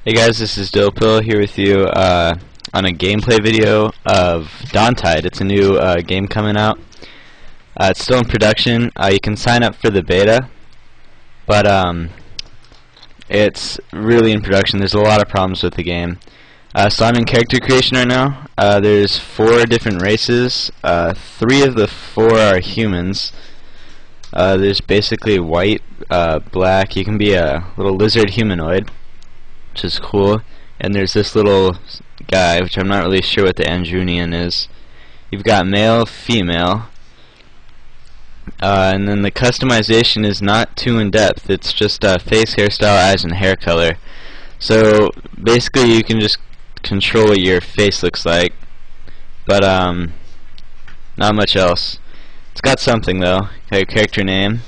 Hey guys, this is Dopil here with you on a gameplay video of Dawntide. It's a new game coming out. It's still in production. You can sign up for the beta, but it's really in production. There's a lot of problems with the game. So I'm in character creation right now. There's 4 different races. 3 of the 4 are humans. There's basically white, black. You can be a little lizard humanoid, which is cool, and there's this little guy, which I'm not really sure what the Andrunian is. You've got male, female, and then the customization is not too in-depth. It's just face, hairstyle, eyes, and hair color. So basically you can just control what your face looks like, but not much else. It's got something though. Got your character name.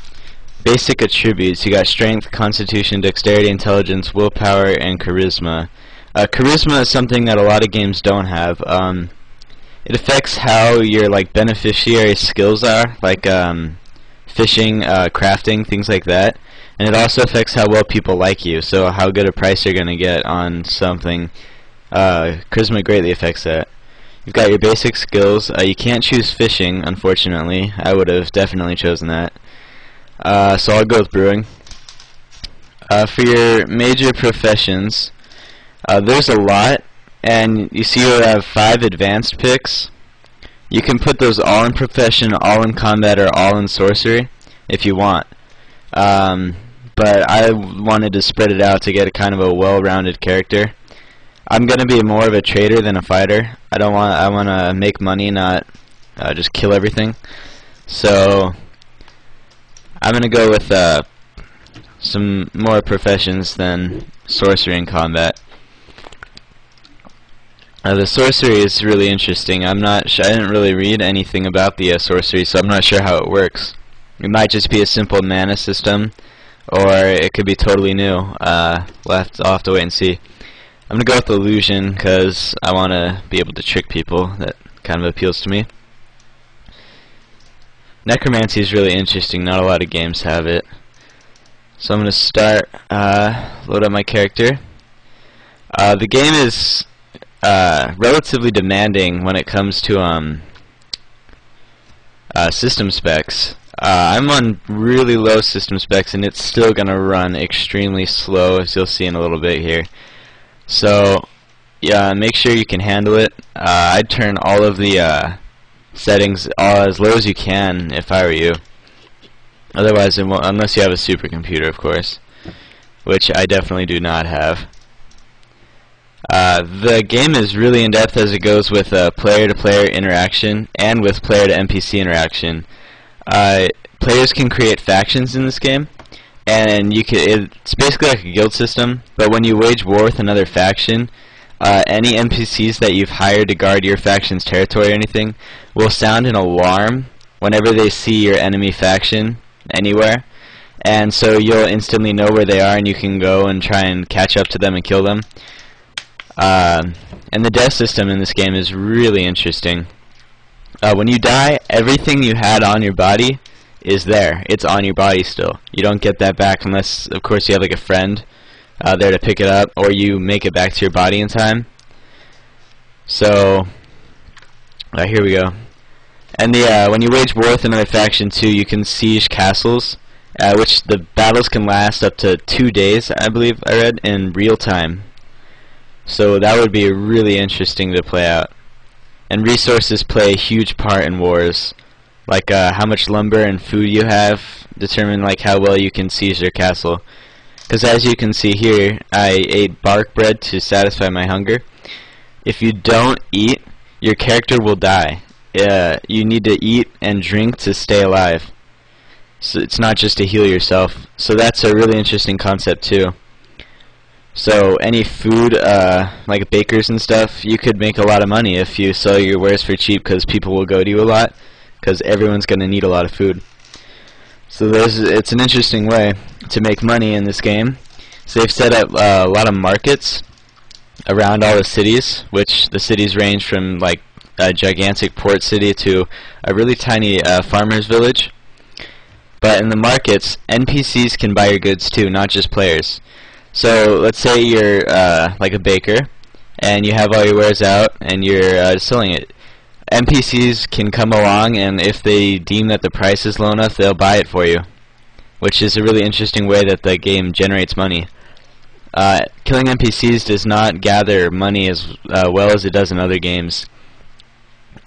Basic attributes, you got strength, constitution, dexterity, intelligence, willpower, and charisma. Charisma is something that a lot of games don't have. It affects how your beneficiary skills are, like fishing, crafting, things like that. And it also affects how well people like you, so how good a price you're going to get on something. Charisma greatly affects that. You've got your basic skills. You can't choose fishing, unfortunately. I would have definitely chosen that. So I'll go with brewing. For your major professions, there's a lot, and you see you have 5 advanced picks. You can put those all in profession, all in combat, or all in sorcery if you want. But I wanted to spread it out to get a kind of a well-rounded character. I'm gonna be more of a trader than a fighter. I want to make money, not just kill everything. So I'm going to go with some more professions than sorcery and combat. The sorcery is really interesting. I didn't really read anything about the sorcery, so I'm not sure how it works. It might just be a simple mana system, or it could be totally new. I'll have to wait and see. I'm going to go with illusion because I want to be able to trick people. That kind of appeals to me. Necromancy is really interesting. Not a lot of games have it. So I'm going to start, load up my character. The game is relatively demanding when it comes to system specs. I'm on really low system specs, and it's still going to run extremely slow, as you'll see in a little bit here. So yeah, make sure you can handle it. I'd turn all of the settings as low as you can if I were you. Otherwise, it won't, unless you have a supercomputer, of course, which I definitely do not have. The game is really in depth as it goes with player-to-player interaction and with player-to-NPC interaction. Players can create factions in this game, and it's basically like a guild system, but when you wage war with another faction, any NPCs that you've hired to guard your faction's territory or anything will sound an alarm whenever they see your enemy faction anywhere, and so you'll instantly know where they are, and you can go and try and catch up to them and kill them. And the death system in this game is really interesting. When you die, everything you had on your body is there. It's on your body still. You don't get that back unless, of course, you have like a friend there to pick it up, or you make it back to your body in time. So here we go. And when you wage war with another faction too, you can siege castles, which the battles can last up to 2 days, I believe I read, in real time. So that would be really interesting to play out. And resources play a huge part in wars. Like how much lumber and food you have determine how well you can siege their castle. Because as you can see here, I ate bark bread to satisfy my hunger. If you don't eat, your character will die. You need to eat and drink to stay alive. So it's not just to heal yourself. So that's a really interesting concept too. So any food, like bakers and stuff, you could make a lot of money if you sell your wares for cheap, because people will go to you a lot, because everyone's going to need a lot of food. So it's an interesting way to make money in this game. So they've set up a lot of markets around all the cities, which the cities range from a gigantic port city to a really tiny farmer's village. But in the markets, NPCs can buy your goods too, not just players. So let's say you're like a baker, and you have all your wares out, and you're selling it. NPCs can come along, and if they deem that the price is low enough, they'll buy it for you, which is a really interesting way that the game generates money. Killing NPCs does not gather money as well as it does in other games.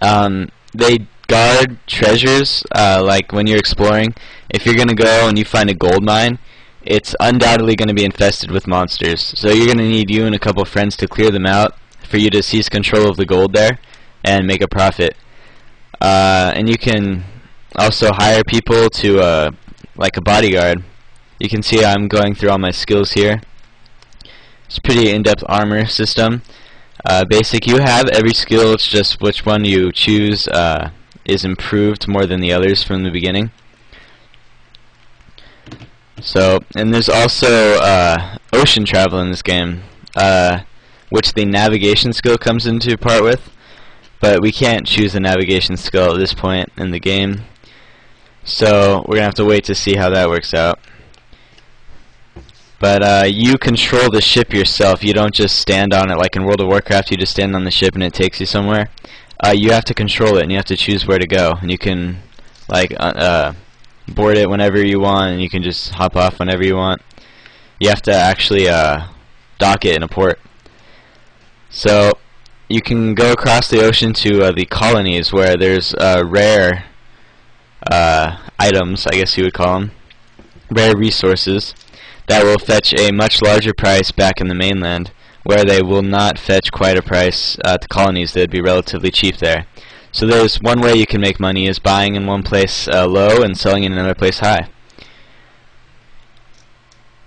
They guard treasures, like when you're exploring. If you're going to go and you find a gold mine, it's undoubtedly going to be infested with monsters. So you're going to need you and a couple friends to clear them out for you to seize control of the gold there and make a profit. And you can also hire people to, like a bodyguard. You can see I'm going through all my skills here. It's a pretty in-depth armor system. Basic, you have every skill, it's just which one you choose is improved more than the others from the beginning. So, and there's also ocean travel in this game, which the navigation skill comes into part with, but we can't choose the navigation skill at this point in the game, so we're gonna have to wait to see how that works out. But you control the ship yourself. You don't just stand on it like in World of Warcraft. You just stand on the ship and it takes you somewhere. You have to control it, and you have to choose where to go, and you can like board it whenever you want, and you can just hop off whenever you want. You have to actually dock it in a port. So you can go across the ocean to the colonies where there's rare items, I guess you would call them, rare resources that will fetch a much larger price back in the mainland, where they will not fetch quite a price to colonies. They'd be relatively cheap there. So there's one way you can make money is buying in one place low and selling in another place high.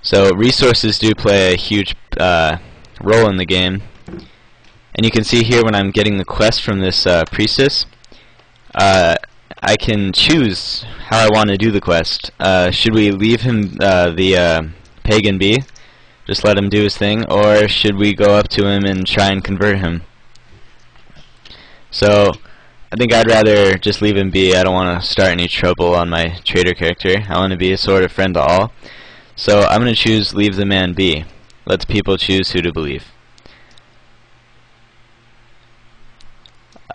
So resources do play a huge role in the game. And you can see here when I'm getting the quest from this priestess, I can choose how I want to do the quest. Should we leave him the pagan be, just let him do his thing, or should we go up to him and try and convert him? So I think I'd rather just leave him be. I don't want to start any trouble on my trader character. I want to be a sort of friend to all. So I'm going to choose leave the man be. Let people choose who to believe.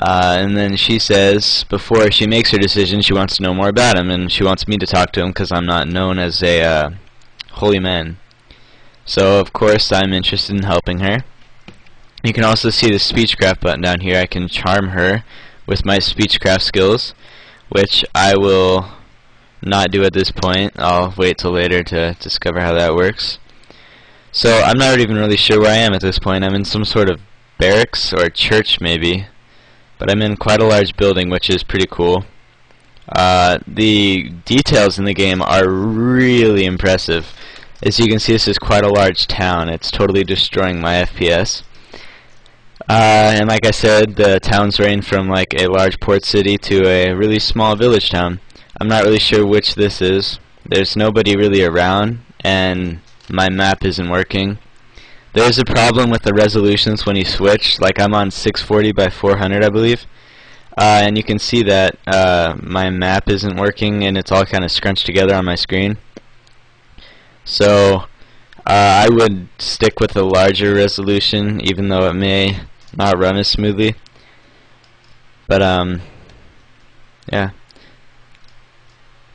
And then she says, before she makes her decision, she wants to know more about him, and she wants me to talk to him because I'm not known as a holy man. So of course I'm interested in helping her. You can also see the speechcraft button down here. I can charm her with my speechcraft skills, which I will not do at this point. I'll wait till later to discover how that works. So I'm not even really sure where I am at this point. I'm in some sort of barracks or church maybe, but I'm in quite a large building, which is pretty cool. The details in the game are really impressive. As you can see, this is quite a large town. It's totally destroying my FPS. And like I said, the towns range from like a large port city to a really small village town. I'm not really sure which this is. There's nobody really around, and my map isn't working. There's a problem with the resolutions when you switch. Like I'm on 640 by 400, I believe. And you can see that my map isn't working, and it's all kind of scrunched together on my screen. So I would stick with a larger resolution, even though it may not run as smoothly. But yeah.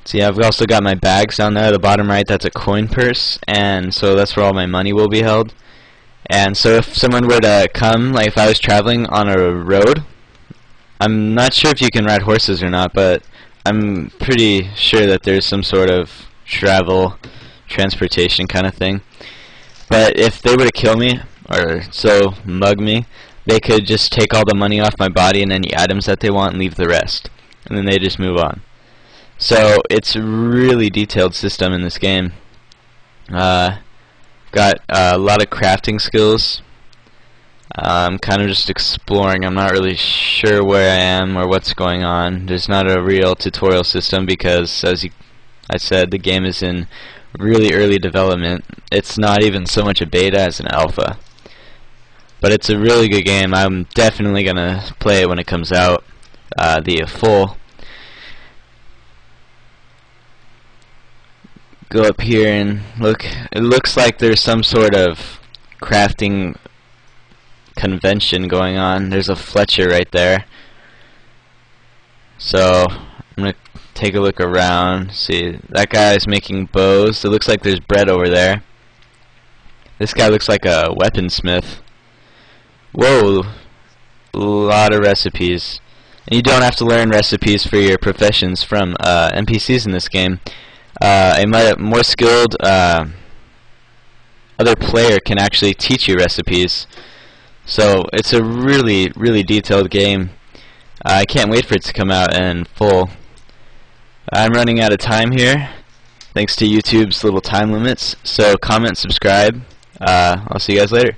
See, I've also got my bags down there. The bottom right, that's a coin purse, and so that's where all my money will be held. And so if someone were to come, like if I was traveling on a road, I'm not sure if you can ride horses or not, but I'm pretty sure that there's some sort of transportation kind of thing. But if they were to kill me, or so mug me, they could just take all the money off my body and any items that they want and leave the rest. And then they just move on. So it's a really detailed system in this game. Got a lot of crafting skills. I'm kind of just exploring. I'm not really sure where I am or what's going on. There's not a real tutorial system because, as I said, the game is in really early development. It's not even so much a beta as an alpha. But it's a really good game. I'm definitely going to play it when it comes out, the full. go up here and look. It looks like there's some sort of crafting convention going on. There's a Fletcher right there. So I'm gonna take a look around. See, that guy's making bows. It looks like there's bread over there. This guy looks like a weaponsmith. Whoa, a lot of recipes. And you don't have to learn recipes for your professions from NPCs in this game. A more skilled other player can actually teach you recipes. So it's a really, really detailed game. I can't wait for it to come out in full. I'm running out of time here, thanks to YouTube's little time limits. So comment, subscribe. I'll see you guys later.